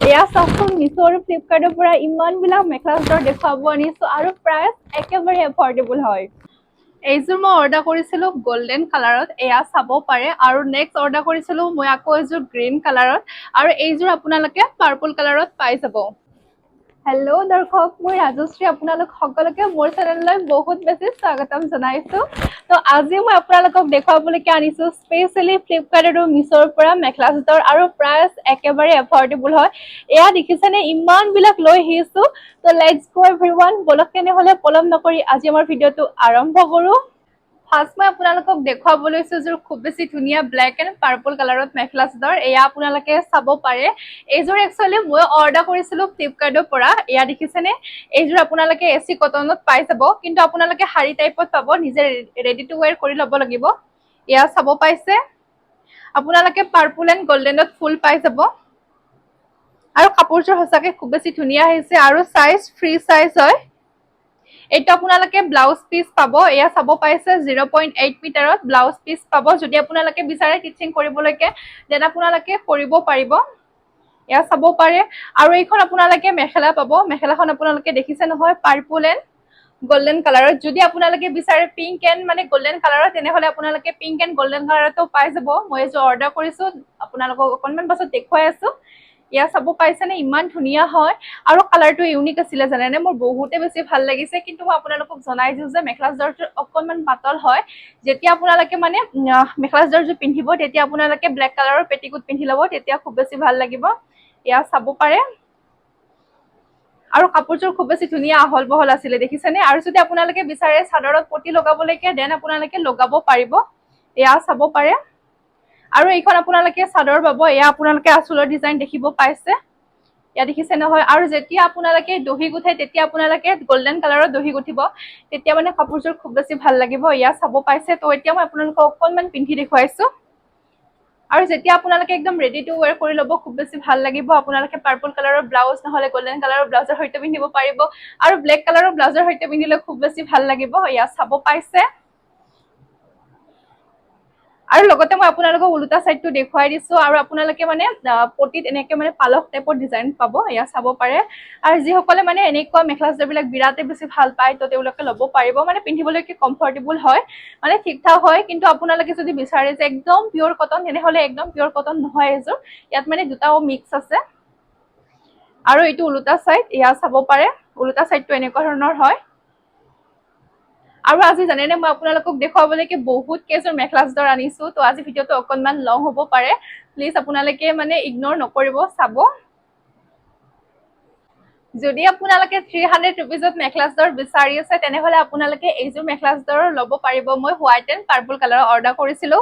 এয়া চাওকচোন মিছো আৰু ফ্লিপকাৰ্টৰ পৰা ইমানবিলাক মেখেলা চাদৰ দেখুৱাব আনিছো আৰু প্ৰাইচ একেবাৰে এফৰ্ডেবল হয়। এইযোৰ মই অৰ্ডাৰ কৰিছিলো গল্ডেন কালাৰত, এয়া চাব পাৰে। আৰু নেক্সট অৰ্ডাৰ কৰিছিলো মই আকৌ এযোৰ গ্ৰীণ কালাৰত, আৰু এইযোৰ আপোনালোকে পাৰ্পল কালাৰত পাই যাব। হেল্ল' দৰ্শক, মই ৰাজশ্ৰী আপোনালোক সকলোকে মোৰ চেনেললৈ বহুত বেছি স্বাগতম জনাইছো। তো আজি মই আপোনালোকক দেখুৱাবলৈকে আনিছো স্পেচিয়েলি ফ্লিপকাৰ্ট আৰু মিছোৰ পৰা মেখেলা চাদৰ, আৰু প্ৰাইচ একেবাৰে এফৰ্ডেবল হয়। এয়া দেখিছেনে ইমানবিলাক লৈ আহিছো। তো লেটছ গো এভৰিৱান, বলক তেনেহ'লে পলম নকৰি আজি আমাৰ ভিডিঅ'টো আৰম্ভ কৰো। ফাৰ্ষ্ট মই আপোনালোকক দেখুৱাব লৈছো যোৰ খুব বেছি ধুনীয়া ব্লেক এণ্ড পাৰ্পল কালাৰত মেখেলা চাদৰ। এয়া আপোনালোকে চাব পাৰে। এইযোৰ একচুৱেলি মই অৰ্ডাৰ কৰিছিলো ফ্লিপকাৰ্টৰ পৰা। এয়া দেখিছেনে, এইযোৰ আপোনালোকে এচি কটনত পাই যাব, কিন্তু আপোনালোকে শাৰী টাইপত পাব, নিজে ৰেডি টু ৱেৰ কৰি ল'ব লাগিব। এয়া চাব পাইছে, আপোনালোকে পাৰ্পল এণ্ড গল্ডেনত ফুল পাই যাব। আৰু কাপোৰযোৰ সঁচাকে খুব বেছি ধুনীয়া আহিছে, আৰু চাইজ ফ্ৰী চাইজ হয়। এইটো আপোনালোকে ব্লাউজ পিচ পাব, এয়া চাব পাইছে 0.8 মিটাৰত ব্লাউজ পিচ পাব। যদি আপোনালোকে বিচাৰে টিচিং কৰিবলৈকে দেন আপোনালোকে কৰিব পাৰিব। এয়া চাব পাৰে। আৰু এইখন আপোনালোকে মেখেলা পাব, মেখেলাখন আপোনালোকে দেখিছে নহয়, পাৰ্পল এণ্ড গল্ডেন কালাৰত। যদি আপোনালোকে বিচাৰে পিংক এণ্ড মানে গল্ডেন কালাৰত, তেনেহ'লে আপোনালোকে পিংক এণ্ড গল্ডেন কালাৰতো পাই যাব। মই এইযোৰ অৰ্ডাৰ কৰিছো, আপোনালোকক অকণমান পাছত দেখুৱাই আছো। এয়া চাব পাইছেনে, ইমান ধুনীয়া হয়। আৰু কালাৰটো ইউনিক আছিলে জানেনে, মোৰ বহুতে বেছি ভাল লাগিছে। কিন্তু মই আপোনালোকক জনাই দিওঁ যে মেখেলা চাদৰযোৰ অকণমান পাতল হয়। যেতিয়া আপোনালোকে মানে মেখেলা চাদৰযোৰ পিন্ধিব, তেতিয়া আপোনালোকে ব্লেক কালাৰৰ পেটিকোট পিন্ধি ল'ব, তেতিয়া খুব বেছি ভাল লাগিব। এয়া চাব পাৰে। আৰু কাপোৰযোৰ খুব বেছি ধুনীয়া আহল বহল আছিলে, দেখিছেনে। আৰু যদি আপোনালোকে বিচাৰে চাদৰত পতি লগাবলৈকে দেন আপোনালোকে লগাব পাৰিব। এয়া চাব পাৰে। আৰু এইখন আপোনালোকে চাদৰ পাব, এয়া আপোনালোকে আঁচলৰ ডিজাইন দেখিব পাইছে। এয়া দেখিছে নহয়। আৰু যেতিয়া আপোনালোকে দহি গুঠে, তেতিয়া আপোনালোকে গল্ডেন কালাৰত দহি গুঠিব, তেতিয়া মানে কাপোৰযোৰ খুব বেছি ভাল লাগিব। এয়া চাব পাইছে। তো এতিয়া মই আপোনালোকক অকণমান পিন্ধি দেখুৱাইছো। আৰু যেতিয়া আপোনালোকে একদম ৰেডি টু ৱেৰ কৰি ল'ব, খুব বেছি ভাল লাগিব। আপোনালোকে পাৰ্পল কালাৰৰ ব্লাউজ নহ'লে গল্ডেন কালাৰৰ ব্লাউজৰ সৈতে পিন্ধিব পাৰিব, আৰু ব্লেক কালাৰৰ ব্লাউজৰ সৈতে পিন্ধিলে খুব বেছি ভাল লাগিব। এয়া চাব পাইছে। আৰু লগতে মই আপোনালোকক ওলোটা চাইডটো দেখুৱাই দিছো। আৰু আপোনালোকে মানে পটিত এনেকে মানে পালক টাইপৰ ডিজাইন পাব, এয়া চাব পাৰে। আৰু যিসকলে মানে এনেকুৱা মেখেলা চাদৰবিলাক বিৰাটে বেছি ভাল পায়, তো তেওঁলোকে ল'ব পাৰিব। মানে পিন্ধিবলৈকে কমফৰ্টেবল হয়, মানে ঠিক ঠাক হয়। কিন্তু আপোনালোকে যদি বিচাৰে যে একদম পিয়ৰ কটন, তেনেহ'লে একদম পিয়ৰ কটন নহয় এইযোৰ। ইয়াত মানে দুটাও মিক্স আছে। আৰু এইটো ওলোটা চাইড, এয়া চাব পাৰে। ওলোটা চাইডটো এনেকুৱা ধৰণৰ হয়। আৰু আজি জানেনে, মই আপোনালোকক দেখুৱাবলৈকে বহুত কেইযোৰ মেখেলা চাদৰ আনিছো। তো আজি ভিডিঅ'টো অকণমান লং হ'ব পাৰে, প্লিজ আপোনালোকে মানে ইগনৰ নকৰিব, চাব। যদি আপোনালোকে 300 ৰুপিজত মেখেলা চাদৰ বিচাৰি আছে, তেনেহ'লে আপোনালোকে এইযোৰ মেখেলা চাদৰ ল'ব পাৰিব। মই হোৱাইট এণ্ড পাৰ্পল কালাৰৰ অৰ্ডাৰ কৰিছিলো,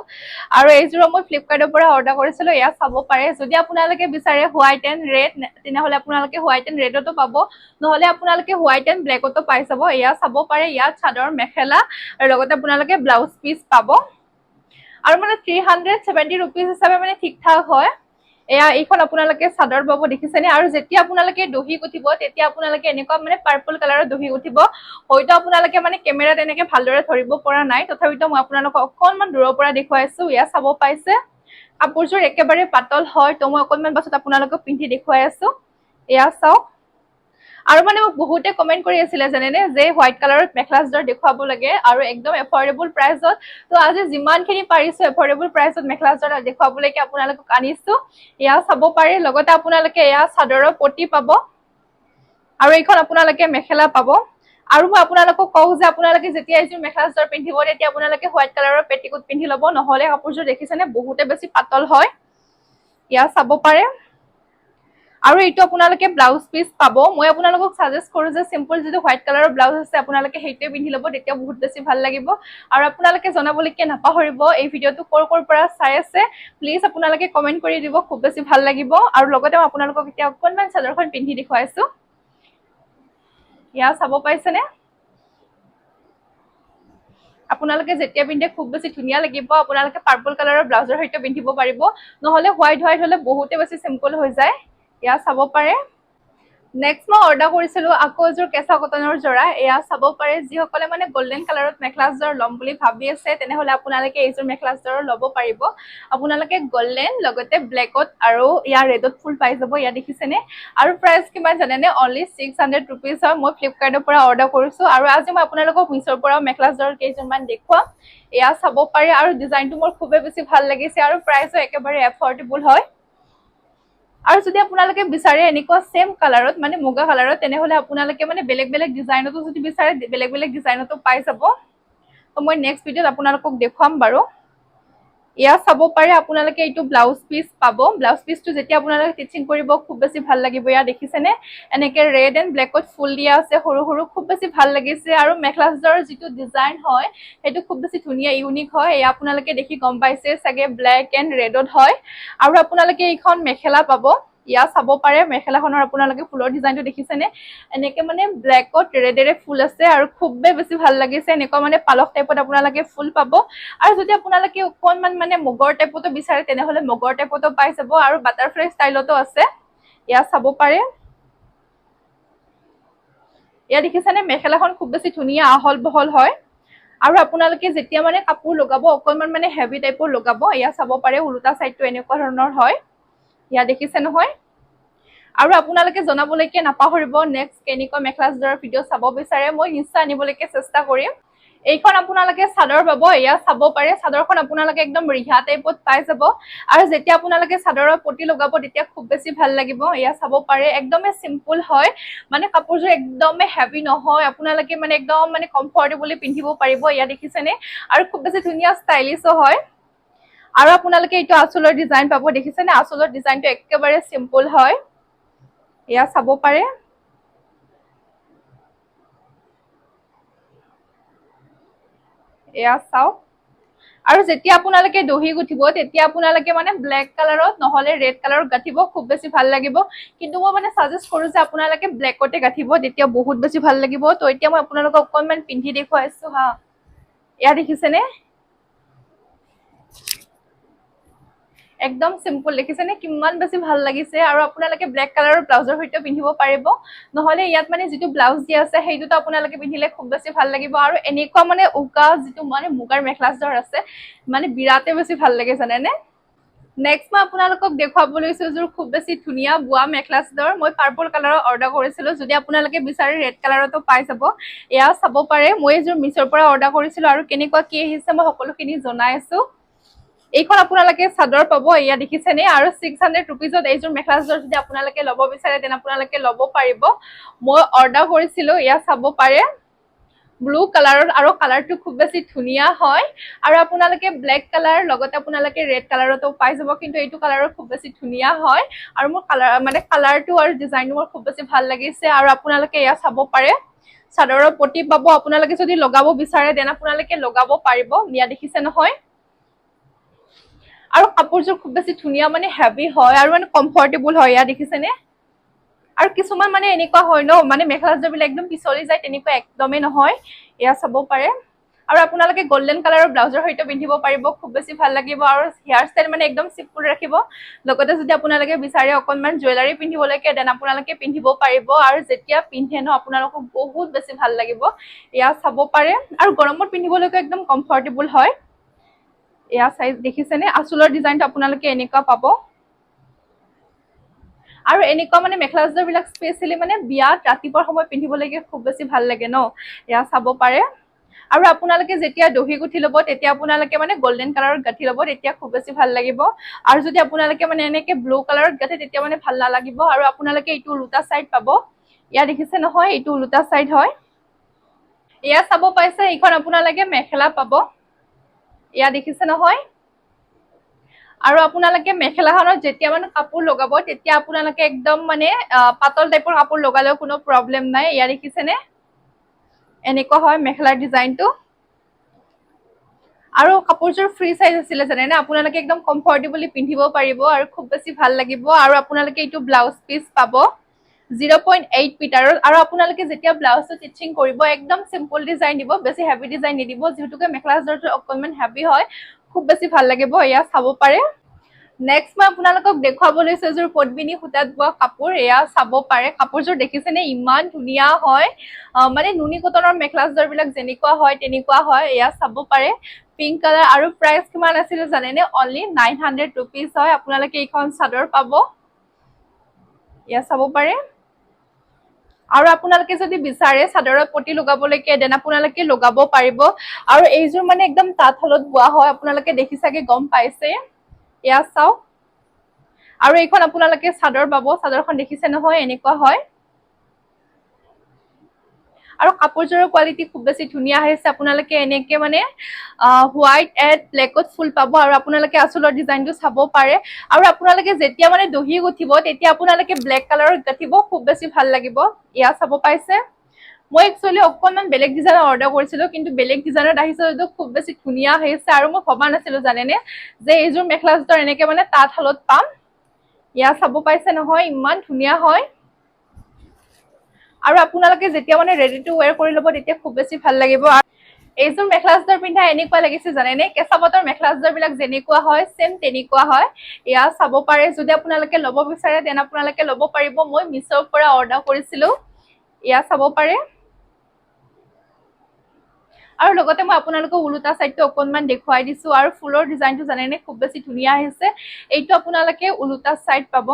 আৰু এইযোৰ মই ফ্লিপকাৰ্টৰ পৰা অৰ্ডাৰ কৰিছিলো। এয়া চাব পাৰে। যদি আপোনালোকে বিচাৰে হোৱাইট এণ্ড ৰেড, তেনেহ'লে আপোনালোকে হোৱাইট এণ্ড ৰেডতো পাব, নহ'লে আপোনালোকে হোৱাইট এণ্ড ব্লেকতো পাই যাব। এয়া চাব পাৰে। ইয়াত চাদৰ মেখেলা আৰু লগতে আপোনালোকে ব্লাউজ পিচ পাব। আৰু মানে 370 ৰুপিজ হিচাপে মানে ঠিক ঠাক হয়। এয়া এইখন আপোনালোকে চাদৰ পাব, দেখিছেনে। আৰু যেতিয়া আপোনালোকে দহি গুঠিব, তেতিয়া আপোনালোকে এনেকুৱা মানে পাৰ্পল কালাৰৰ দহি গুঠিব। হয়তো আপোনালোকে মানে কেমেৰাত এনেকে ভালদৰে ধৰিব পৰা নাই, তথাপিতো মই আপোনালোকক অকণমান দূৰৰ পৰা দেখুৱাইছো। এয়া চাব পাইছে। কাপোৰযোৰ একেবাৰে পাতল হয়। তো মই অকণমান পাছত আপোনালোকক পিন্ধি দেখুৱাই আছো। এয়া চাওক। আৰু মানে মোক বহুতে কমেণ্ট কৰি আছিলে জানেনে, যে হোৱাইট কালাৰত মেখেলা চাদৰ দেখুৱাব লাগে, আৰু একদম এফৰ্ডেবল প্ৰাইচত। তো আজি যিমানখিনি পাৰিছো এফৰ্ডেবল প্ৰাইচত মেখেলা চাদৰ দেখুৱাবলৈকে আপোনালোকক আনিছো। এয়া চাব পাৰে। লগতে আপোনালোকে এয়া চাদৰৰ পটি পাব, আৰু এইখন আপোনালোকে মেখেলা পাব। আৰু মই আপোনালোকক কওঁ যে আপোনালোকে যেতিয়া এইযোৰ মেখেলা চাদৰ পিন্ধিব, তেতিয়া আপোনালোকে হোৱাইট কালাৰৰ পেটিকোট পিন্ধি ল'ব, নহ'লে কাপোৰযোৰ দেখিছেনে বহুতে বেছি পাতল হয়। এয়া চাব পাৰে। আৰু এইটো আপোনালোকে ব্লাউজ পিচ পাব। মই আপোনালোকক চাজেষ্ট কৰো যে চিম্পল যিটো হোৱাইট কালাৰৰ ব্লাউজ আছে, আপোনালোকে সেইটোৱে পিন্ধি ল'ব, তেতিয়া বহুত বেছি ভাল লাগিব। আৰু আপোনালোকে জনাবলৈকে নাপাহৰিব এই ভিডিঅ'টো ক'ৰ পৰা চাই আছে, প্লিজ আপোনালোকে কমেণ্ট কৰি দিব, খুব বেছি ভাল লাগিব। আৰু লগতে মই আপোনালোকক এতিয়া অকণমান চাদৰখন পিন্ধি দেখুৱাইছো। এয়া চাব পাইছেনে। আপোনালোকে যেতিয়া পিন্ধে খুব বেছি ধুনীয়া লাগিব। আপোনালোকে পাৰ্পল কালাৰৰ ব্লাউজৰ সৈতে পিন্ধিব পাৰিব, নহ'লে হোৱাইট হ'লে বহুতে বেছি চিম্পল হৈ যায়। এয়া চাব পাৰে। নেক্সট মই অৰ্ডাৰ কৰিছিলো আকৌ এযোৰ কেঁচা কটনৰ জোৰা। এয়া চাব পাৰে, যিসকলে মানে গল্ডেন কালাৰত মেখেলা চাদৰ ল'ম বুলি ভাবি আছে তেনেহলে আপোনালোকে এইযোৰ মেখেলা চাদৰ ল'ব পাৰিব। আপোনালোকে গল্ডেন লগতে ব্লেকত আৰু ইয়াৰ ৰেডত ফুল পাই যাব। ইয়াত দেখিছেনে? আৰু প্ৰাইচ কিমান জানেনে? অনলি 600 ৰুপিজ হয়। মই ফ্লিপকাৰ্টৰ পৰা অৰ্ডাৰ কৰিছো আৰু আজি মই আপোনালোকক মিছৰ পৰা মেখেলা চাদৰ কেইযোৰমান দেখুৱাম। এয়া চাব পাৰে আৰু ডিজাইনটো মোৰ খুবেই বেছি ভাল লাগিছে আৰু প্ৰাইচো একেবাৰে এফৰ্ডেবল হয়। আৰু যদি আপোনালোকে বিচাৰে এনেকুৱা সেম কালাৰত মানে মুগা কালাৰত, তেনেহলে আপোনালোকে মানে বেলেগ বেলেগ ডিজাইনতো যদি বিচাৰে বেলেগ বেলেগ ডিজাইনতো পাই যাব। তো মই নেক্সট ভিডিঅ'ত আপোনালোকক দেখুৱাম বাৰু। এয়া চাব পাৰে, আপোনালোকে এইটো ব্লাউজ পিচ পাব। ব্লাউজ পিচটো যেতিয়া আপোনালোকে ষ্টিচিং কৰিব খুব বেছি ভাল লাগিব। এয়া দেখিছেনে? এনেকে ৰেড এণ্ড ব্লেকত ফুল দিয়া আছে সৰু সৰু, খুব বেছি ভাল লাগিছে। আৰু মেখেলা চাদৰৰ যিটো ডিজাইন হয় সেইটো খুব বেছি ধুনীয়া ইউনিক হয়। এয়া আপোনালোকে দেখি গম পাইছে চাগে, ব্লেক এণ্ড ৰেডত হয়। আৰু আপোনালোকে এইখন মেখেলা পাব। ইয়াত চাব পাৰে মেখেলাখনৰ আপোনালোকে ফুলৰ ডিজাইনটো দেখিছেনে? এনেকে মানে ব্লেকত ৰেডেৰে ফুল আছে আৰু খুবেই বেছি ভাল লাগিছে। এনেকুৱা মানে পালক টাইপত আপোনালোকে ফুল পাব। আৰু যদি আপোনালোকে অকণমান মানে মগৰ টাইপতো বিচাৰে তেনেহলে মগৰ টাইপতো পাই যাব আৰু বাটাৰফ্লাই ষ্টাইলতো আছে। ইয়াত চাব পাৰে, ইয়াত দেখিছেনে? মেখেলাখন খুব বেছি ধুনীয়া আহল বহল হয়। আৰু আপোনালোকে যেতিয়া মানে কাপোৰ লগাব অকণমান মানে হেভি টাইপৰ লগাব। এয়া চাব পাৰে উল্টা চাইডটো এনেকুৱা ধৰণৰ হয়। ইয়াত দেখিছে নহয়? আৰু আপোনালোকে জনাবলৈকে নাপাহৰিব নেক্সট কেনেকুৱা মেখেলা চাদৰৰ ভিডিঅ' চাব বিচাৰে। মই নিশ্চয় আনিবলৈকে চেষ্টা কৰিম। এইখন আপোনালোকে চাদৰ পাব। এয়া চাব পাৰে, চাদৰখন আপোনালোকে একদম ৰিহা টাইপত পাই যাব। আৰু যেতিয়া আপোনালোকে চাদৰৰ পতি লগাব তেতিয়া খুব বেছি ভাল লাগিব। এয়া চাব পাৰে, একদমেই চিম্পুল হয়। মানে কাপোৰযোৰ একদমেই হেভি নহয়। আপোনালোকে মানে একদম মানে কমফৰ্টেবলি পিন্ধিব পাৰিব। এয়া দেখিছেনে? আৰু খুব বেছি ধুনীয়া ষ্টাইলিছো হয়। আৰু আপোনালোকে এইটো আঁচলৰ ডিজাইন পাব। দেখিছেনে? আঁচলৰ ডিজাইনটো একেবাৰে চিম্পুল হয়। এয়া চাব পাৰে, এয়া চাওক। আৰু যেতিয়া আপোনালোকে দহি গুঠিব তেতিয়া আপোনালোকে মানে ব্লেক কালাৰত নহলে ৰেড কালাৰত গাঠিব, খুব বেছি ভাল লাগিব। কিন্তু মই মানে চাজেষ্ট কৰো যে আপোনালোকে ব্লেকতে গাঠিব, তেতিয়া বহুত বেছি ভাল লাগিব। তো এতিয়া মই আপোনালোকক অকণমান পিন্ধি দেখুৱাইছো হা। এয়া দেখিছেনে? একদম চিম্পুল, দেখিছেনে কিমান বেছি ভাল লাগিছে। আৰু আপোনালোকে ব্লেক কালাৰৰ ব্লাউজৰ সৈতে পিন্ধিব পাৰিব। নহলে ইয়াত মানে যিটো ব্লাউজ দিয়া আছে সেইটোতো আপোনালোকে পিন্ধিলে খুব বেছি ভাল লাগিব। আৰু এনেকুৱা মানে উকা যিটো মানে মুগাৰ মেখেলা চাদৰ আছে মানে বিৰাটেই বেছি ভাল লাগে জানেনে? নেক্সট মই আপোনালোকক দেখুৱাব লৈছো এযোৰ খুব বেছি ধুনীয়া বোৱা মেখেলা চাদৰ। মই পাৰ্পল কালাৰৰ অৰ্ডাৰ কৰিছিলো। যদি আপোনালোকে বিচাৰে ৰেড কালাৰতো পাই যাব। এয়া চাব পাৰে, মই এযোৰ মিছৰ পৰা অৰ্ডাৰ কৰিছিলো আৰু কেনেকুৱা কি আহিছে মই সকলোখিনি জনাই আছো। এইখন আপোনালোকে চাদৰ পাব। এয়া দেখিছেনে? আৰু 600 ৰুপিজত এইযোৰ মেখেলা চাদৰ যদি আপোনালোকে ল'ব বিচাৰে তেনে আপোনালোকে ল'ব পাৰিব। মই অৰ্ডাৰ কৰিছিলো। এয়া চাব পাৰে, ব্লু কালাৰত আৰু কালাৰটো খুব বেছি ধুনীয়া হয়। আৰু আপোনালোকে ব্লেক কালাৰ লগতে আপোনালোকে ৰেড কালাৰতো পাই যাব। কিন্তু এইটো কালাৰো খুব বেছি ধুনীয়া হয়। আৰু মোৰ কালাৰটো আৰু ডিজাইনটো মোৰ খুব বেছি ভাল লাগিছে। আৰু আপোনালোকে এয়া চাব পাৰে, চাদৰৰ পতি পাব। আপোনালোকে যদি লগাব বিচাৰে তেনে আপোনালোকে লগাব পাৰিব। ইয়াত দেখিছে নহয়? আৰু কাপোৰযোৰ খুব বেছি ধুনীয়া, মানে হেভি হয় আৰু মানে কমফৰ্টেবল হয়। ইয়াত দেখিছেনে? আৰু কিছুমান মানে এনেকুৱা হয় ন, মানে মেখেলা চাদৰ বিলাক একদম পিছলি যায়, তেনেকুৱা একদমেই নহয়। এয়া চাব পাৰে। আৰু আপোনালোকে গল্ডেন কালাৰৰ ব্লাউজৰ সৈতে পিন্ধিব পাৰিব, খুব বেছি ভাল লাগিব। আৰু হেয়াৰ ষ্টাইল মানে একদম চিম্পুল ৰাখিব। লগতে যদি আপোনালোকে বিচাৰে অকণমান জুৱেলাৰী পিন্ধিবলৈকে দেন আপোনালোকে পিন্ধিব পাৰিব। আৰু যেতিয়া পিন্ধে ন আপোনালোকক বহুত বেছি ভাল লাগিব। এয়া চাব পাৰে, আৰু গৰমত পিন্ধিবলৈকে একদম কমফৰ্টেবল হয়। এয়া চাইজ দেখিছেনে? আঁচলৰ ডিজাইনটো আপোনালোকে এনেকুৱা পাব। আৰু এনেকুৱা মানে মেখেলা চাদৰ বিলাক স্পেচিয়েলি মানে বিয়াত ৰাতিপুৱাৰ সময়ত পিন্ধিবলৈকে খুব বেছি ভাল লাগে ন। এয়া চাব পাৰে। আৰু আপোনালোকে যেতিয়া দহি গুঠি ল'ব তেতিয়া আপোনালোকে মানে গল্ডেন কালাৰত গাঠি ল'ব, তেতিয়া খুব বেছি ভাল লাগিব। আৰু যদি আপোনালোকে মানে এনেকে ব্লু কালাৰত গাঠে তেতিয়া মানে ভাল নালাগিব। আৰু আপোনালোকে এইটো ওলোটা চাইড পাব। ইয়াত দেখিছে নহয়? এইটো ওলোটা চাইড হয়। এয়া চাব পাইছে, এইখন আপোনালোকে মেখেলা পাব। এয়া দেখিছে নহয়? আৰু আপোনালোকে মেখেলাখনত যেতিয়া মানে কাপোৰ লগাব তেতিয়া আপোনালোকে একদম মানে পাতল টাইপৰ কাপোৰ লগালেও কোনো প্ৰব্লেম নাই। এয়া দেখিছেনে? এনেকুৱা হয় মেখেলাৰ ডিজাইনটো। আৰু কাপোৰযোৰ ফ্ৰী চাইজ আছিলে জানেনে? আপোনালোকে একদম কমফৰ্টেবলি পিন্ধিব পাৰিব আৰু খুব বেছি ভাল লাগিব। আৰু আপোনালোকে এইটো ব্লাউজ পিচ পাব 0.8 মিটাৰৰ। আৰু আপোনালোকে যেতিয়া ব্লাউজটো ষ্টিচিং কৰিব একদম চিম্পল ডিজাইন দিব, বেছি হেভি ডিজাইন নিদিব, যিহেতুকে মেখেলা চাদৰটো অকণমান হেভি হয়। খুব বেছি ভাল লাগিব। এয়া চাব পাৰে। নেক্সট মই আপোনালোকক দেখুৱাব লৈছো এযোৰ পদ্মিনী সূতাত বোৱা কাপোৰ এয়া চাব পাৰে কাপোৰযোৰ দেখিছেনে ইমান ধুনীয়া হয় মানে নুনি কটনৰ মেখেলাযোৰ বিলাক যেনেকুৱা হয় তেনেকুৱা হয় এয়া চাব পাৰে পিংক কালাৰ আৰু প্ৰাইচ কিমান আছিল জানেনে অনলি 900 रुपीस হয় আপোনালোকে এইখন চাদৰ পাব এয়া চাব পাৰে আৰু আপোনালোকে যদি বিচাৰে চাদৰত পটি লগাবলৈকে দেন আপোনালোকে লগাব পাৰিব আৰু এইযোৰ মানে একদম তাঁতশালত বোৱা হয় আপোনালোকে দেখিছাগে গম পাইছে এয়া চাওক আৰু এইখন আপোনালোকে চাদৰ পাব চাদৰখন দেখিছে নহয় এনেকুৱা হয় আৰু কাপোৰযোৰৰ কোৱালিটি খুব বেছি ধুনীয়া হৈছে আপোনালোকে এনেকে মানে হোৱাইট এড ব্লেকত ফুল পাব আৰু আপোনালোকে আঁচলৰ ডিজাইনটো চাব পাৰে আৰু আপোনালোকে যেতিয়া মানে দহি গুঠিব তেতিয়া আপোনালোকে ব্লেক কালাৰত গাঠিব খুব বেছি ভাল লাগিব এয়া চাব পাইছে মই একচুৱেলি অকণমান বেলেগ ডিজাইনৰ অৰ্ডাৰ কৰিছিলো কিন্তু বেলেগ ডিজাইনত আহিছে যদিও খুব বেছি ধুনীয়া হৈছে আৰু মই ভবা নাছিলো জানেনে যে এইযোৰ মেখেলা চাদৰ এনেকে মানে তাঁতশালত পাম এয়া চাব পাইছে নহয় ইমান ধুনীয়া হয় আৰু আপোনালোকে যেতিয়া মানে ৰেডি টু ওৱেৰ কৰি ল'ব তেতিয়া খুব বেছি ভাল লাগিব এইযোৰ মেখেলা চাদৰ পিন্ধা এনেকুৱা লাগিছে জানেনে কেঁচা পাটৰ মেখেলা চাদৰ বিলাক যেনেকুৱা হয় সেম তেনেকুৱা হয় এয়া চাব পাৰে যদি আপোনালোকে ল'ব বিচাৰে তেন আপোনালোকে ল'ব পাৰিব মই মিছৰ পৰা অৰ্ডাৰ কৰিছিলো এয়া চাব পাৰে আৰু লগতে মই আপোনালোকক উলুটা সাইডটো অকনমান দেখুৱাই দিছো আৰু ফুলৰ ডিজাইনটো জানেনে খুব বেছি ধুনীয়া হৈছে এইটো আপোনালোকে উলুটা সাইড পাব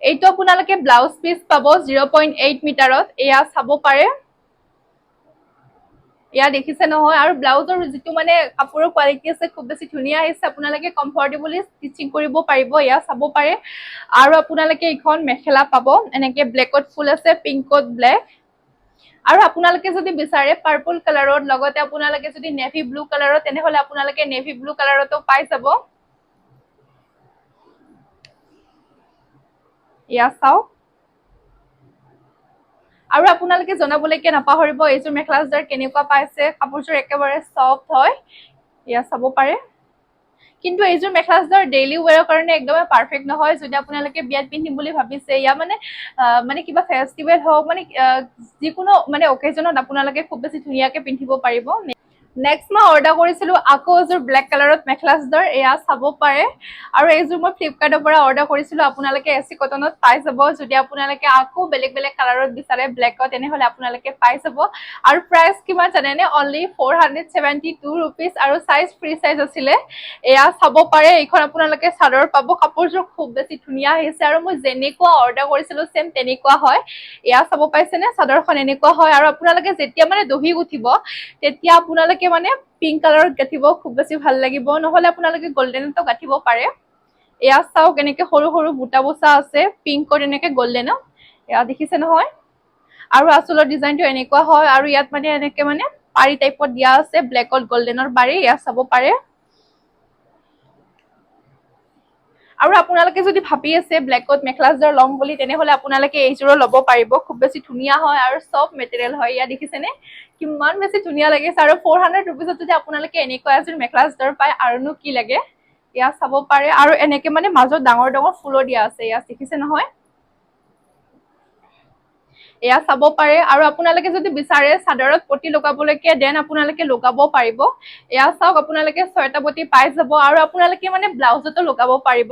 এইটো আপোনালোকে ব্লাউজ পিস পাব 0.8 মিটাৰত এয়া চাব পাৰে এয়া দেখিছে নহয় আৰু ব্লাউজৰ যিটো মানে কাপোৰৰ কোৱালিটি আছে খুব বেছি ধুনীয়া আহিছে আপোনালোকে কমফৰ্টেবলি ষ্টিচিং কৰিব পাৰিব এয়া চাব পাৰে আৰু আপোনালোকে এইখন মেখেলা পাব এনেকে ব্লেকত ফুল আছে পিংকত ব্লেক আৰু আপোনালোকে যদি বিচাৰে পাৰ্পল কালাৰত লগতে আপোনালোকে যদি নেভি ব্লু কালাৰত তেনেহলে আপোনালোকে নেভি ব্লু কালাৰতো পাই যাব এয়া চাওক আৰু আপোনালোকে জনাবলৈকে নাপাহৰিব এইযোৰ মেখেলা চাদৰ কেনেকুৱা পাইছে কাপোৰযোৰ একেবাৰে সফট হয় এয়া চাব পাৰে কিন্তু এইযোৰ মেখেলা চাদৰ ডেইলি ওৱেৰৰ কাৰণে একদমে পাৰফেক্ট নহয় যদি আপোনালোকে বিয়াত পিন্ধিম বুলি ভাবিছে ইয়া মানে কিবা ফেষ্টিভেল হওক মানে যিকোনো মানে অকেজনত আপোনালোকে খুব বেছি ধুনীয়াকে পিন্ধিব পাৰিব নেক্সট মই অৰ্ডাৰ কৰিছিলো আকৌ এযোৰ ব্লেক কালাৰত মেখেলা চাদৰ এয়া চাব পাৰে আৰু এইযোৰ মই ফ্লিপকাৰ্টৰ পৰা অৰ্ডাৰ কৰিছিলো আপোনালোকে এচি কটনত পাই যাব যদি আপোনালোকে আকৌ বেলেগ বেলেগ কালাৰত বিচাৰে ব্লেকত তেনেহলে আপোনালোকে পাই যাব আৰু প্ৰাইচ কিমান জানেনে অনলি 472 रुपीस আৰু সাইজ ফ্ৰী সাইজ আছিলে এয়া চাব পাৰে এইখন আপোনালোকে চাদৰ পাব কাপোৰযোৰ খুব বেছি ধুনীয়া হৈছে আৰু মই যেনেকুৱা অৰ্ডাৰ কৰিছিলো সেম তেনেকুৱা হয় এয়া চাব পাইছেনে চাদৰখন এনেকুৱা হয় আৰু আপোনালোকে যেতিয়া মানে দহি গুঠিব তেতিয়া আপোনালোকে মানে পিংক কালাৰত গাঠিব খুব বেছি ভাল লাগিব নহলে আপোনালোকে গোল্ডেনতো গাঠিব পাৰে এয়া চাওক এনেকে সৰু সৰু বুটা বসা আছে পিংকত এনেকে গোল্ডেনত এয়া দেখিছে নহয় আৰু আঁচলৰ ডিজাইনটো এনেকুৱা হয় আৰু ইয়াত মানে এনেকে মানে পাৰি টাইপত দিয়া আছে ব্লেকত গোল্ডেনৰ পাৰি এয়া চাব পাৰে আৰু আপোনালোকে যদি ভাবি আছে ব্লেকত মেখেলা চাদৰ লম বুলি তেনেহলে আপোনালোকে এইযোৰো ল'ব পাৰিব খুব বেছি ধুনীয়া হয় আৰু সফট মেটেৰিয়েল হয় ইয়া দেখিছেনে কিমান বেছি ধুনীয়া লাগিছে আৰু 400 रुपीसত যদি আপোনালোকে এনেকুৱা এযোৰ মেখেলা চাদৰ পায় আৰুনো কি লাগে ইয়া চাব পাৰে আৰু এনেকে মানে মাজত ডাঙৰ ডাঙৰ ফুলো দিয়া আছে ইয়া দেখিছে নহয় এয়া চাব পাৰে আৰু আপোনালোকে যদি বিচাৰে চাদৰত পটি লগাবলৈকে দেন আপোনালোকে লগাব পাৰিব এয়া চাওক আপোনালোকে 6টা পটি পাই যাব আৰু আপোনালোকে মানে ব্লাউজতো লগাব পাৰিব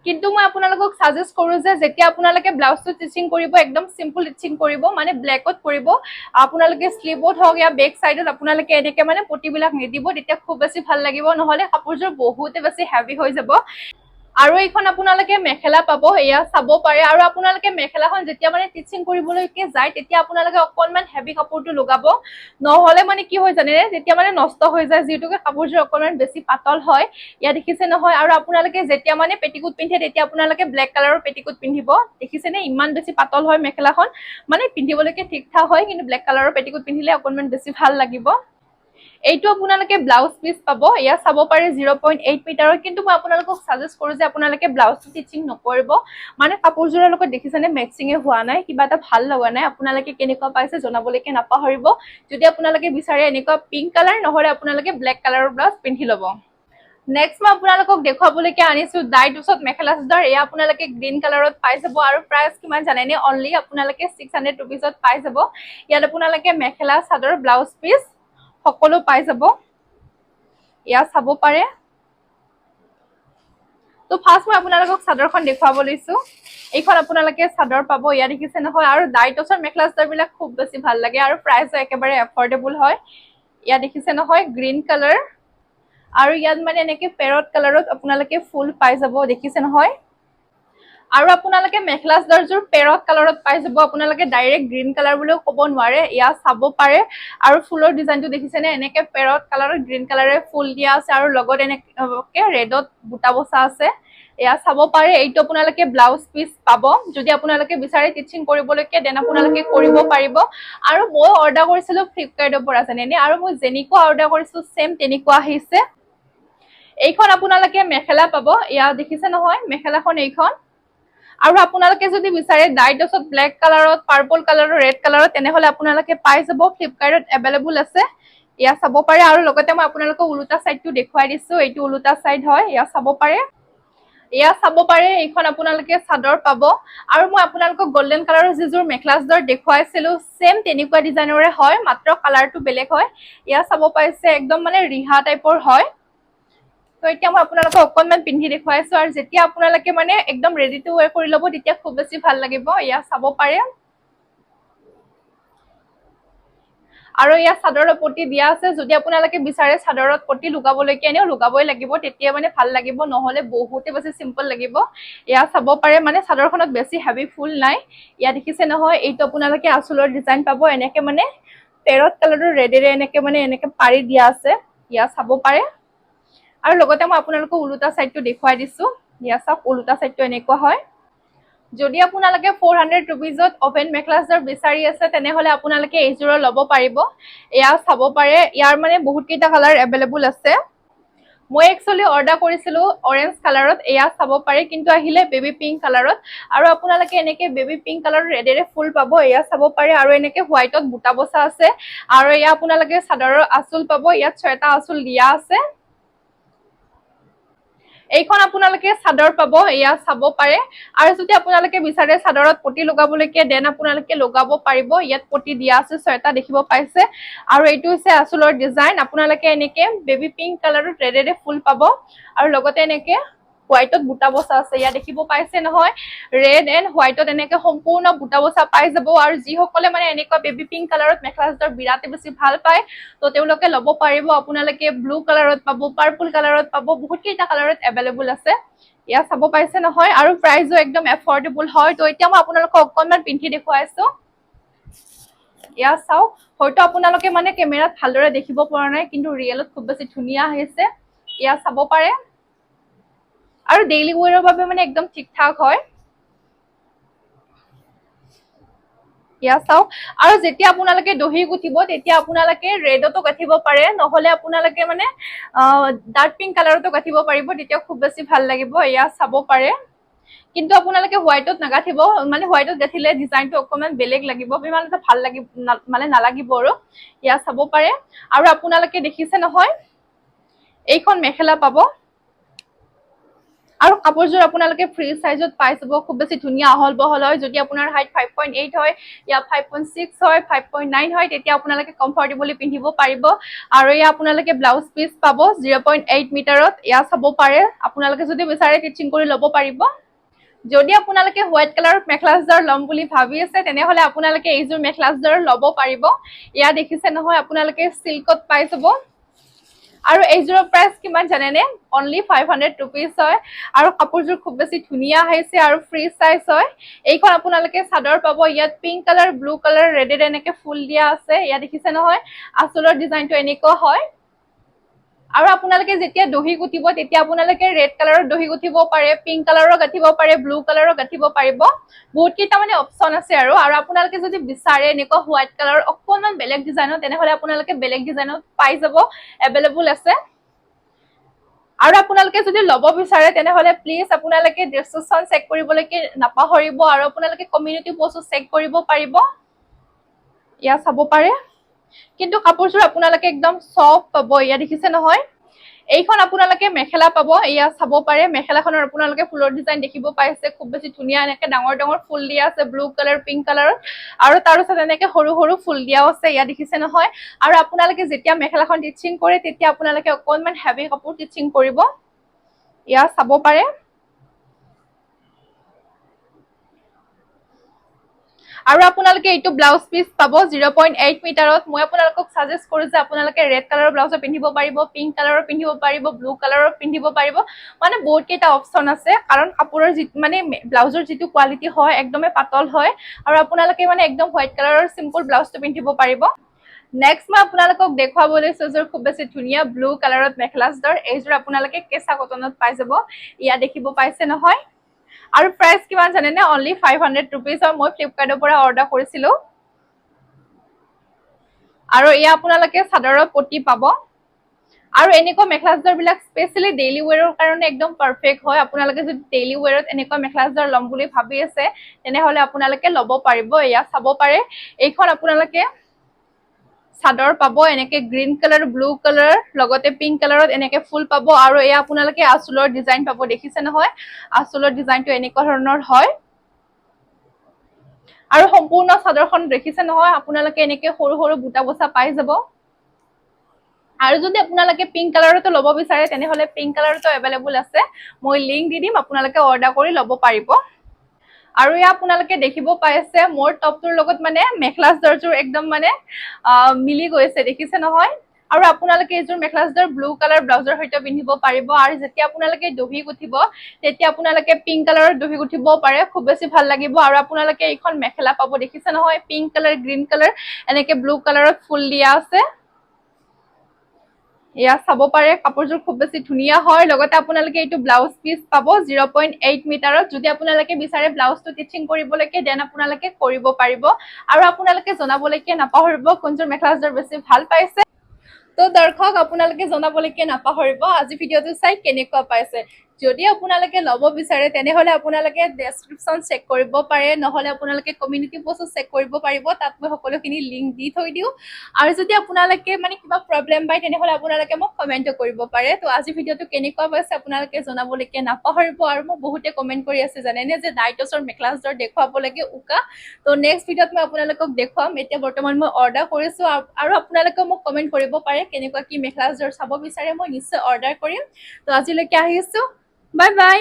কিন্তু মই আপোনালোকক সাজেষ্ট কৰো যে যেতিয়া আপোনালোকে ব্লাউজটো ষ্টিচিং কৰিব একদম সিম্পল ষ্টিচিং কৰিব মানে ব্লেকত কৰিব আপোনালোকে স্লিভত হওক या বেক সাইডত আপোনালোকে এনেকে মানে পটিবিলাক নিদিব তেতিয়া খুব বেছি ভাল লাগিব নহলে কাপোৰযোৰ বহুতে বেছি হেভি হৈ যাব আৰু এইখন আপোনালোকে মেখেলা পাব এয়া চাব পাৰে আৰু আপোনালোকে মেখেলাখন যেতিয়া মানে ষ্টিচিং কৰিবলৈকে যায় তেতিয়া আপোনালোকে অকনমান হেভি কাপোৰটো লগাব নহলে মানে কি হয় জানে যেতিয়া মানে নষ্ট হৈ যায় যিহেতুকে কাপোৰযোৰ অকনমান বেছি পাতল হয় ইয়া দেখিছে নহয় আৰু আপোনালোকে যেতিয়া মানে পেটিকুট পিন্ধে তেতিয়া আপোনালোকে ব্লেক কালাৰৰ পেটিকুট পিন্ধিব দেখিছেনে ইমান বেছি পাতল হয় মেখেলাখন মানে পিন্ধিবলৈকে ঠিক ঠাক হয় কিন্তু ব্লেক কালাৰৰ পেটিকুট পিন্ধিলে অকনমান বেছি ভাল লাগিব এইটো আপোনালোকে ব্লাউজ পিস পাব ইয়া চাব পাৰে 0.8 মিটাৰৰ কিন্তু মই আপোনালোকক সাজেষ্ট কৰো যে আপোনালোকে ব্লাউজ ষ্টিচিং নকৰিব মানে কাপোৰযোৰৰ লগত দেখিছেনে মেচিঙে হোৱা নাই কিবা এটা ভাল লগা নাই আপোনালোকে কেনেকুৱা পাইছে জনাবলৈকে নাপাহৰিব যদি আপোনালোকে বিচাৰে এনেকুৱা পিংক কালাৰ নহলে আপোনালোকে ব্লেক কালাৰৰ ব্লাউজ পিন্ধি ল'ব নেক্সট মই আপোনালোকক দেখুৱাবলৈকে আনিছো ডাইট উচত মেখেলা চাদৰ এয়া আপোনালোকে গ্ৰীণ কালাৰত পাই যাব আৰু প্ৰাইচ কিমান জানেনে অনলি আপোনালোকে 600 रुपीसত পাই যাব ইয়াত আপোনালোকে মেখেলা চাদৰ ব্লাউজ পিস সকলো পাই যাব ইয়া চাব পাৰে তো ফাৰ্ষ্ট মই আপোনালোকক চাদৰখন দেখুৱাব লৈছো এইখন আপোনালোকে চাদৰ পাব ইয়া দেখিছে নহয় আৰু ডাইটছৰ মেখেলা চাদৰবিলাক খুব বেছি ভাল লাগে আৰু প্ৰাইসও একেবাৰে এফৰ্ডেবল হয় ইয়া দেখিছে নহয় গ্ৰীন কালাৰ আৰু ইয়াত মানে এনেকে পেৰট কালাৰত আপোনালোকে ফুল পাই যাব দেখিছে নহয় আৰু আপোনালোকে মেখেলা চাদৰযোৰ পেৰট কালাৰত পাই যাব আপোনালোকে ডাইৰেক্ট গ্ৰীন কালাৰ বুলিও ক'ব নোৱাৰে ইয়া চাব পাৰে আৰু ফুলৰ ডিজাইনটো দেখিছেনে এনেকে পেৰট কালাৰত গ্ৰীন কালাৰে ফুল দিয়া আছে আৰু লগত এনেকে ৰেডত বুটা বসা আছে ইয়া চাব পাৰে এইটো আপোনালোকে ব্লাউজ পিস পাব যদি আপোনালোকে বিচাৰে টিচিং কৰিবলৈকে দেন আপোনালোকে কৰিব পাৰিব আৰু মই অৰ্ডাৰ কৰিছিলো ফ্লিপকাৰ্টৰ পৰা জানেনে আৰু মই যেনেকুৱা অৰ্ডাৰ কৰিছো সেম তেনেকুৱা আহিছে এইখন আপোনালোকে মেখেলা পাব ইয়া দেখিছে নহয় মেখেলাখন এইখন আৰু আপোনালোকে যদি বিচাৰে ডাইটছত ব্ল্যাক কালাৰত পাৰ্পল কালাৰত ৰেড কালাৰত তেনেহলে আপোনালোকে পাই যাব ফ্লিপকাৰ্টত अवेलेबल আছে ইয়া চাব পাৰে আৰু লগতে মই আপোনালোকক উলুটা সাইডটো দেখুৱাই দিছো এইটো উলুটা সাইড হয় ইয়া চাব পাৰে ইয়া চাব পাৰে এইখন আপোনালোকে চাদৰ পাব আৰু মই আপোনালোকক গোল্ডেন কালাৰৰ যিযোৰ মেখেলা চাদৰ দেখুৱাইছিলো সেম তেনেকুৱা ডিজাইনৰে হয় মাত্ৰ কালাৰটো বেলেগ হয় ইয়া চাব পাইছে একদম মানে ৰিহা টাইপৰ হয় তো এতিয়া মই আপোনালোকক অকনমান পিন্ধি দেখুৱাইছো আৰু যেতিয়া আপোনালোকে মানে একদম ৰেডি টু ওয়্যাৰ কৰি ল'ব তেতিয়া খুব বেছি ভাল লাগিব ইয়া চাব পাৰে আৰু ইয়া চাদৰৰ পটি দিয়া আছে যদি আপোনালোকে বিচাৰে চাদৰত পটি লগাবলৈকে এনেও লগাবই লাগিব তেতিয়া মানে ভাল লাগিব নহলে বহুতে বেছি সিম্পল লাগিব ইয়া চাব পাৰে মানে চাদৰখনত বেছি হেভি ফুল নাই ইয়া দেখিছে নহয় এইটো আপোনালোকে আঁচলৰ ডিজাইন পাব এনেকে মানে পেৰট কালাৰৰ ৰেডেৰে এনেকে পাৰি দিয়া আছে ইয়া চাব পাৰে আৰু লগতে মই আপোনালোকক উলুটা সাইডটো দেখুৱাই দিছো ইয়া সব উলুটা সাইডটো এনেকুৱা হয় যদি আপোনালোকে 400 रुपीजত ওপেন মেখেলা চাদৰ বিচাৰি আছে তেনেহলে আপোনালোকে এইযোৰ ল'ব পাৰিব এয়া চাব পাৰে ইয়াৰ মানে বহুত কেইটা কালাৰ अवेलेबल আছে মই একচুয়ালি অৰ্ডাৰ কৰিছিলো অৰেঞ্জ কালাৰত এয়া চাব পাৰে কিন্তু আহিলে বেবি পিংক কালাৰত আৰু আপোনালোকে এনেকে বেবি পিংক কালাৰৰ ৰেডেৰে ফুল পাব এয়া চাব পাৰে আৰু এনেকে হোৱাইটত বুটা বসা আছে আৰু এয়া আপোনালোকে চাদৰৰ আঁচল পাব ইয়াত ছয়টা আঁচল দিয়া আছে এইখন আপোনালোকে চাদৰ পাব ইয়া চাব পাৰে আৰু যদি আপোনালোকে বিচাৰে চাদৰত পটি লগাবলৈকে দেন আপোনালোকে লগাব পাৰিব ইয়াত পটি দিয়া আছে ছয়টা দেখিব পাইছে আৰু এইটো হৈছে আঁচলৰ ডিজাইন আপোনালোকে এনেকে বেবি পিংক কালাৰত ৰেডেৰে ফুল পাব আৰু লগতে এনেকে হোৱাইটত বুটা বসা আছে ইয়া দেখিব পাইছে নহয় ৰেড এন্ড হোৱাইটত এনেকে সম্পূৰ্ণ বুটা বসা পাই যাব আৰু যি সকলে মানে এনেকুৱা বেবি পিংক কালাৰত মেখেলা চাদৰ বিৰাতে বেছি ভাল পায় তো তেওঁলোকে ল'ব পাৰিব আপোনালোকে ব্লু কালাৰত পাব পাৰ্পল কালাৰত পাব বহুত কেইটা কালাৰত अवेलेबल আছে ইয়া চাব পাইছে নহয় আৰু প্ৰাইসও একদম এফৰ্ডেবল হয় তো এতিয়া মই আপোনালোকক অকনমান পিন্ধি দেখুৱাইছো ইয়া চাও হয়তো আপোনালোকে মানে কেমেৰাত ভালদৰে দেখিব পৰা নাই কিন্তু ৰিয়েলত খুব বেছি ধুনিয়া আহিছে ইয়া চাব পাৰে আৰু ডেইলি ওয়্যাৰৰ বাবে মানে একদম ঠিকঠাক হয় ইয়া চাও আৰু যেতিয়া আপোনালোকে দহি গুঠিব তেতিয়া আপোনালোকে ৰেডতো গাঠিব পাৰে নহলে আপোনালোকে মানে ডাৰ্ক পিংক কালাৰতো গাঠিব পাৰিব তেতিয়া খুব বেছি ভাল লাগিব ইয়া চাব পাৰে কিন্তু আপোনালোকে হোৱাইটত নাগাঠিব মানে হোৱাইটত গাঠিলে ডিজাইনটো অকমান বেলেগ লাগিব ইমান এটা ভাল লাগিব মানে নালাগিব আৰু ইয়া চাব পাৰে আৰু আপোনালোকে দেখিছে নহয় এইখন মেখেলা পাব আৰু কাপোৰযোৰ আপোনালোকে ফ্ৰী সাইজত পাই যাব খুব বেছি ধুনিয়া আহল বহল হয় যদি আপোনাৰ হাইট 5.8 হয় ইয়া 5.6 হয় 5.9 হয় তেতিয়া আপোনালোকে কমফৰ্টেবলি পিন্ধিব পাৰিব আৰু ইয়া আপোনালোকে ব্লাউজ পিস পাব 0.8 মিটাৰত ইয়া চাব পাৰে আপোনালোকে যদি বিচাৰে টিচিং কৰি ল'ব পাৰিব যদি আপোনালোকে হোৱাইট কালাৰত মেখেলা চাদৰ লম বুলি ভাবি আছে তেনেহলে আপোনালোকে এইযোৰ মেখেলা চাদৰ ল'ব পাৰিব ইয়া দেখিছে নহয় আপোনালোকে সিল্কত পাই যাব আৰু এইযোৰৰ প্ৰাইস কিমান জানেনে অনলি 500 रुपीस হয় আৰু কাপোৰযোৰ খুব বেছি ধুনিয়া হৈছে আৰু ফ্ৰী সাইজ হয় এইখন আপোনালোকে চাদৰ পাব ইয়াত pink colour blue colour rated এনেকে ফুল দিয়া আছে ইয়া দেখিছে নহয় আঁচলৰ ডিজাইনটো এনেকুৱা হয় আৰু আপোনালোকে যেতিয়া দহি গুঠিব তেতিয়া আপোনালোকে ৰেড কালাৰৰ দহি গুঠিব পাৰে পিংক কালাৰৰ গাঠিব পাৰে ব্লু কালাৰৰ গাঠিব পাৰিব বহুত কেইটা মানে অপচন আছে আৰু আপোনালোকে যদি বিচাৰে এনেকুৱা হোৱাইট কালাৰৰ অকনমান বেলেগ ডিজাইনৰ তেনেহলে আপোনালোকে বেলেগ ডিজাইনত পাই যাব अवेलेबल আছে আৰু আপোনালোকে যদি ল'ব বিচাৰে তেনেহলে প্লিজ আপোনালোকে ডেসক্ৰিপচন চেক কৰিবলৈকে নাপাহৰিব আৰু আপোনালোকে কমিউনিটি পোষ্ট চেক কৰিব পাৰিব ইয়া চাব পাৰে কিন্তু কাপোৰযোৰ আপোনালোকে একদম সফট পাব ইয়া দেখিছে নহয় এইখন আপোনালোকে মেখেলা পাব ইয়া চাব পাৰে মেখেলাখনৰ আপোনালোকে ফুলৰ ডিজাইন দেখিব পাইছে খুব বেছি ধুনিয়া এনেকে ডাঙৰ ডাঙৰ ফুল দিয়া আছে ব্লু কালাৰ পিংক কালাৰ আৰু তাৰ ওচৰত এনেকে সৰু সৰু ফুল দিয়া আছে ইয়া দেখিছে নহয় আৰু আপোনালোকে যেতিয়া মেখেলাখন টিচিং কৰে তেতিয়া আপোনালোকে অকনমান হেভি কাপোৰ টিচিং কৰিব ইয়া চাব পাৰে আৰু আপোনালোকে এইটো ব্লাউজ পিচ পাব 0.8 মিটাৰত মই আপোনালোকক সাজেষ্ট কৰো যে আপোনালোকে ৰেড কালাৰৰ ব্লাউজ পিন্ধিব পাৰিব পিংক কালাৰৰ পিন্ধিব পাৰিব ব্লু কালাৰৰ পিন্ধিব পাৰিব মানে বহুত কেইটা অপচন আছে কাৰণ কাপোৰৰ মানে ব্লাউজৰ যেটো কোৱালিটি হয় একদমে পাতল হয় আৰু আপোনালোকে মানে একদম হোৱাইট কালাৰৰ সিম্পল ব্লাউজটো পিন্ধিব পাৰিব নেক্সট মই আপোনালোকক দেখুৱাবলৈ চোজৰ খুব বেছি ধুনিয়া ব্লু কালাৰত মেখেলা চাদৰ এইযোৰ আপোনালোকে কেঁচা কটনত পাই যাব ইয়া দেখিব পাইছে নহয় আৰু প্ৰাইস কিমান জানেনে অনলি 500 रुपीस হয় মই ফ্লিপকাৰ্টৰ পৰা অৰ্ডাৰ কৰিছিলো আৰু ইয়া আপোনালোকে চাদৰৰ পটি পাব আৰু এনেকুৱা মেখেলা চাদৰ বিলাক স্পেশালি ডেইলি ওয়্যাৰৰ কাৰণে একদম পাৰফেক্ট হয় আপোনালোকে যদি ডেইলি ওয়্যাৰত এনেকুৱা মেখেলা চাদৰ লম বুলি ভাবি আছে তেনেহলে আপোনালোকে লব পাৰিব ইয়া চাব পাৰে এইখন আপোনালোকে চাদৰ পাব এনেকে গ্ৰীন কালাৰ ব্লু কালাৰ লগতে পিংক কালাৰত এনেকে ফুল পাব আৰু এয়া আপোনালোকে আঁচলৰ ডিজাইন পাব দেখিছে নহয় আঁচলৰ ডিজাইনটো এনেকুৱা ধৰণৰ হয় আৰু সম্পূৰ্ণ চাদৰখন দেখিছে নহয় আপোনালোকে এনেকে সৰু সৰু বুটা বসা পাই যাব আৰু যদি আপোনালোকে পিংক কালাৰটো লব বিচাৰে তেনেহলে পিংক কালাৰটো अवेलेबल আছে মই লিংক দি দিম আপোনালোকে অৰ্ডাৰ কৰি লব পাৰিব আৰু ইয়া আপোনালোকে দেখিব পাইছে মোৰ টপটোৰ লগত মানে মেখেলা চাদৰযোৰ একদম মানে মিলি গৈছে দেখিছে নহয় আৰু আপোনালোকে এইযোৰ মেখেলা চাদৰ ব্লু কালাৰ ব্লাউজৰ সৈতে পিন্ধিব পাৰিব আৰু যেতিয়া আপোনালোকে দহি গুঠিব তেতিয়া আপোনালোকে পিংক কালাৰৰ দহি গুঠিব পাৰে খুব বেছি ভাল লাগিব আৰু আপোনালোকে এইখন মেখেলা পাব দেখিছে নহয় পিংক কালাৰ গ্ৰীন কালাৰ এনেকে ব্লু কালাৰত ফুল দিয়া আছে ইয়া চাব পাৰে কাপোৰযোৰ খুব বেছি ধুনিয়া হয় লগতে আপোনালোকে এইটো ব্লাউজ পিচ পাব 0.8 মিটাৰত যদি আপোনালোকে বিচাৰে ব্লাউজটো টিচিং কৰিবলৈকে দেন আপোনালোকে কৰিব পাৰিব আৰু আপোনালোকে জনাবলৈকে নাপাহৰিব কোনযোৰ মেখেলা চাদৰ বেছি ভাল পাইছে তো দৰ্শক আপোনালোকে জনাবলৈকে নাপাহৰিব আজি ভিডিওটো চাই কেনেকুৱা পাইছে যদি আপোনালোকে লব বিচাৰে তেনেহলে আপোনালোকে ডেসক্ৰিপচন চেক কৰিব পাৰে নহলে আপোনালোকে কমিউনিটি পোষ্ট চেক কৰিব পাৰিব তাত মই সকলোখিনি লিংক দি থৈ দিও আৰু যদি আপোনালোকে মানে কিবা প্ৰবলেম পায় তেনেহলে আপোনালোকে মোক কমেন্ট কৰিব পাৰে তো আজি ভিডিওটো কেনেকুৱা পাইছে আপোনালোকে জনাবলৈকে নাপাহৰিব আৰু মোক বহুতে কমেন্ট কৰি আছে জানেনে যে নাইটছৰ মেখেলা চাদৰ দেখুৱাব লাগে উকা তো নেক্সট ভিডিওত মই আপোনালোকক দেখুৱাম এতিয়া বৰ্তমান মই অৰ্ডাৰ কৰিছো আৰু আপোনালোকে মোক কমেন্ট কৰিব পাৰে কেনেকুৱা কি মেখেলা চাদৰ চাব বিচাৰে মই নিশ্চয় অৰ্ডাৰ কৰিম তো আজিলৈকে আহিছো বাই বাই